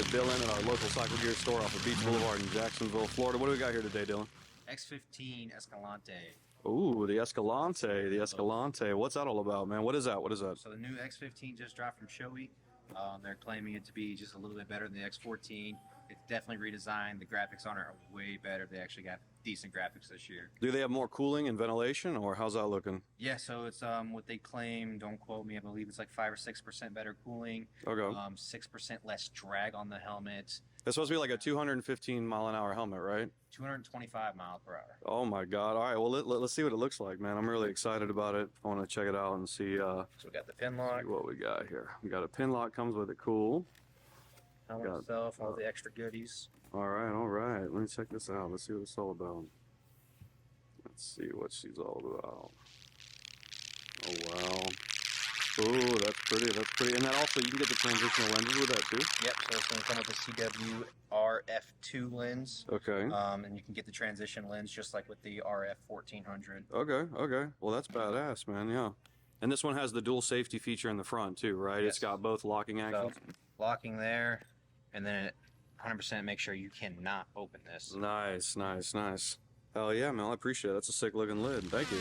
Dylan at our local CycleGear store off of Beach Boulevard in Jacksonville, Florida. What do we got here today, Dylan? X15 Escalante. Ooh, the Escalante, the Escalante. What's that all about, man? What is that? What is that? So the new X15 just dropped from Shoei. They're claiming it to be just a little bit better than the X14. It's definitely redesigned. The graphics on it are way better. They actually got decent graphics this year. Do they have more cooling and ventilation, or how's that looking? Yeah, so it's what they claim. Don't quote me. I believe it's like 5 or 6% better cooling. Okay. 6% less drag on the helmet. It's supposed to be like a 215 mile an hour helmet, right? 225 miles per hour. Oh my God! All right, well let's see what it looks like, man. I'm really excited about it. I want to check it out and see. So we got the pin lock. See what we got here. We got a pin lock, comes with it. Cool. Helmet itself, all the extra goodies. All right, all right. Let me check this out. Let's see what it's all about. Let's see what she's all about. Oh wow. Ooh, that's pretty. That's pretty. And that also, you can get the transitional lenses with that too. Yep. So it's going to come with the CW RF2 lens. Okay. And you can get the transition lens just like with the RF 1400. Okay. Okay. Well, that's badass, man. Yeah. And this one has the dual safety feature in the front too, right? Yes. It's got both locking actions. So, locking there, and then it 100% make sure you cannot open this. Nice, nice, nice. Hell yeah, man. I appreciate it. That's a sick looking lid. Thank you.